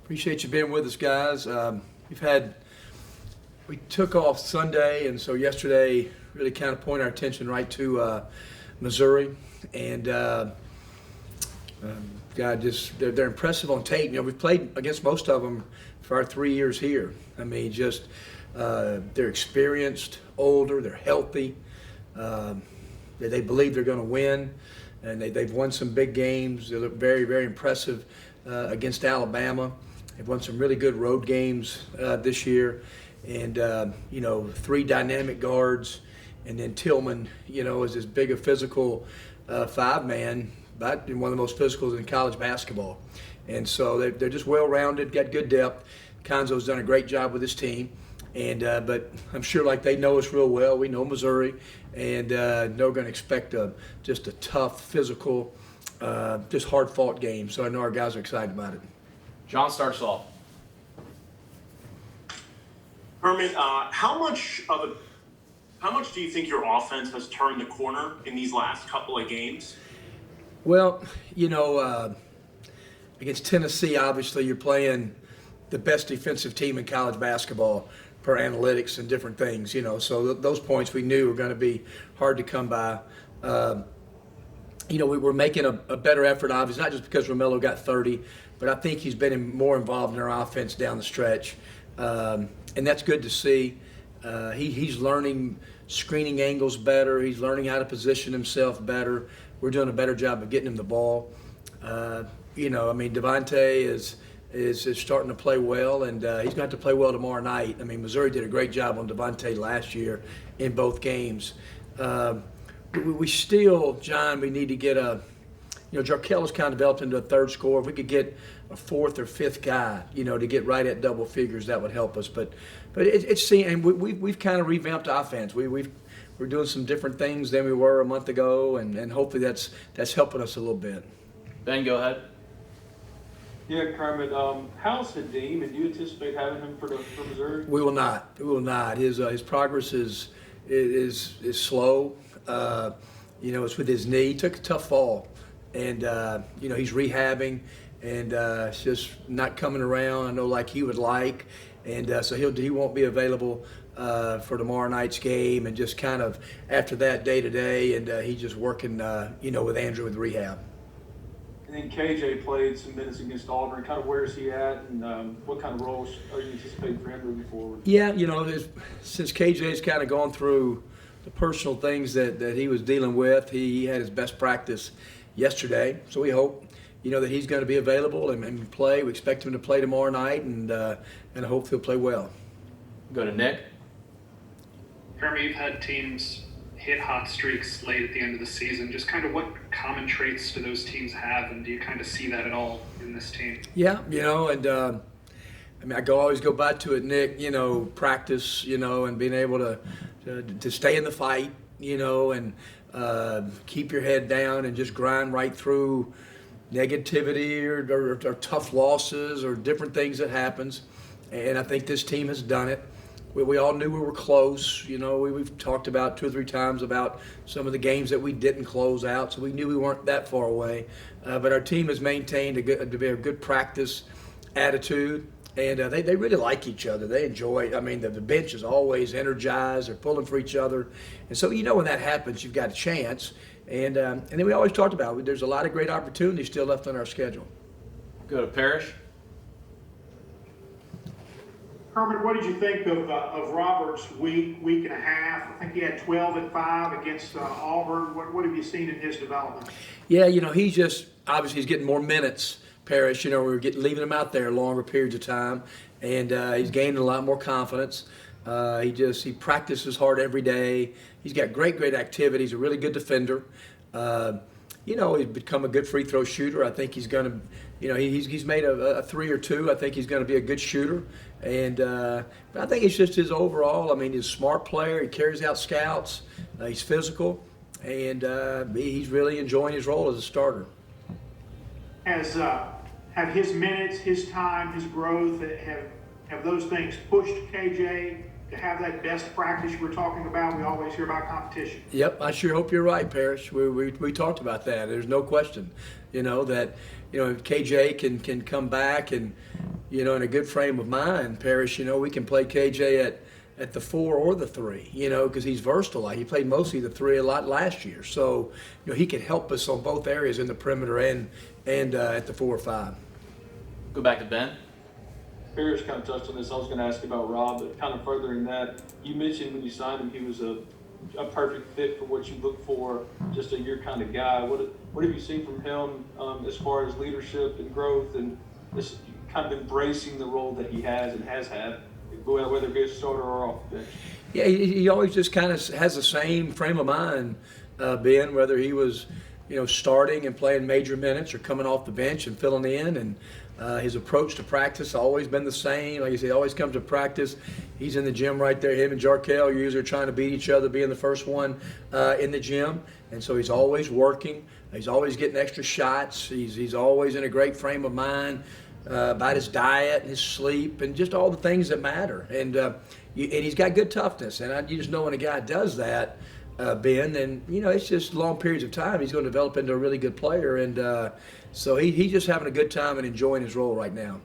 Appreciate you being with us, guys. We took off Sunday, and so yesterday really kind of pointed our attention right to Missouri, and God, they're impressive on tape. We've played against most of them for our 3 years here. I mean, they're experienced, older, they're healthy. They believe they're going to win, and they've won some big games. They look very, very impressive against Alabama. They've won some really good road games this year, and 3 dynamic guards, and then Tillman, is as big a physical 5-man, but one of the most physicals in college basketball. And so they're just well-rounded, got good depth. Konzo's done a great job with his team, and but I'm sure like they know us real well. We know Missouri, and they're going to expect just a tough, physical, just hard-fought game. So I know our guys are excited about it. John starts off. Kermit, how much do you think your offense has turned the corner in these last couple of games? Well, against Tennessee, obviously you're playing the best defensive team in college basketball per analytics and different things, So those points we knew were going to be hard to come by. We were making a better effort, obviously, not just because Romello got 30, but I think he's been more involved in our offense down the stretch. And that's good to see. He's learning screening angles better. He's learning how to position himself better. We're doing a better job of getting him the ball. Devontae is starting to play well, and he's going to have to play well tomorrow night. Missouri did a great job on Devontae last year in both games. We still, John, we need to get Jarkel has kind of developed into a third scorer. If we could get a fourth or fifth guy, to get right at double figures, that would help us. But and we've kind of revamped offense. We're doing some different things than we were a month ago, and hopefully that's helping us a little bit. Ben, go ahead. Yeah, Kermit. How's Hadim, and do you anticipate having him for Missouri? We will not. We will not. His progress is slow. It's with his knee. He took a tough fall, and he's rehabbing, and it's just not coming around. I know like he would like, and so he won't be available for tomorrow night's game, and just kind of after that day to day, and he's just working with Andrew with rehab. And then KJ played some minutes against Auburn. Kind of where is he at, and what kind of roles are you anticipating for him moving forward? Yeah, since KJ's kind of gone through the personal things that he was dealing with, he had his best practice yesterday. So we hope, that he's going to be available and play. We expect him to play tomorrow night, and I hope he'll play well. Go to Nick. Kermit, you've had teams hit hot streaks late at the end of the season. Just kind of what common traits do those teams have, and do you kind of see that at all in this team? Yeah, and I always go back to it, Nick, practice, and being able to stay in the fight, and keep your head down and just grind right through negativity or tough losses or different things that happens. And I think this team has done it. We all knew we were close. We've talked about 2 or 3 times about some of the games that we didn't close out, so we knew we weren't that far away. But our team has maintained a good practice attitude, and they really like each other. They enjoy it. The bench is always energized. They're pulling for each other. And so, when that happens, you've got a chance. And then we always talked about there's a lot of great opportunities still left on our schedule. Go to Parrish. Kermit, what did you think of Roberts' week and a half? I think he had 12 and 5 against Auburn. What have you seen in his development? Yeah, he's just obviously he's getting more minutes. Parrish, we were leaving him out there longer periods of time, and he's gaining a lot more confidence. He practices hard every day. He's got great activity. He's a really good defender. He's become a good free throw shooter. I think he's going to, he's made a 3 or 2. I think he's going to be a good shooter. And but I think it's just his overall. He's a smart player. He carries out scouts. He's physical, and he's really enjoying his role as a starter. Have his minutes, his time, his growth, have those things pushed KJ to have that best practice you were talking about? We always hear about competition. Yep, I sure hope you're right, Parrish. We talked about that. There's no question, that KJ can come back and in a good frame of mind, Parrish, we can play KJ at the 4 or the 3, because he's versatile. He played mostly the 3 a lot last year. So, he can help us on both areas in the perimeter and at the 4 or 5. Go back to Ben. Parrish kind of touched on this. I was going to ask about Rob, but kind of furthering that, you mentioned when you signed him, he was a perfect fit for what you look for, just a your kind of guy. What have you seen from him as far as leadership and growth and this kind of embracing the role that he has and has had, whether it be a starter or off the bench? Yeah, he always just kind of has the same frame of mind, Ben, whether he was, starting and playing major minutes or coming off the bench and filling in. And his approach to practice has always been the same. Like I said, he always comes to practice. He's in the gym right there. Him and Jarkel usually are trying to beat each other, being the first one in the gym. And so he's always working. He's always getting extra shots. He's always in a great frame of mind about his diet and his sleep and just all the things that matter. And he's got good toughness. And you just know when a guy does that, Ben, then, it's just long periods of time. He's going to develop into a really good player. And so he's just having a good time and enjoying his role right now.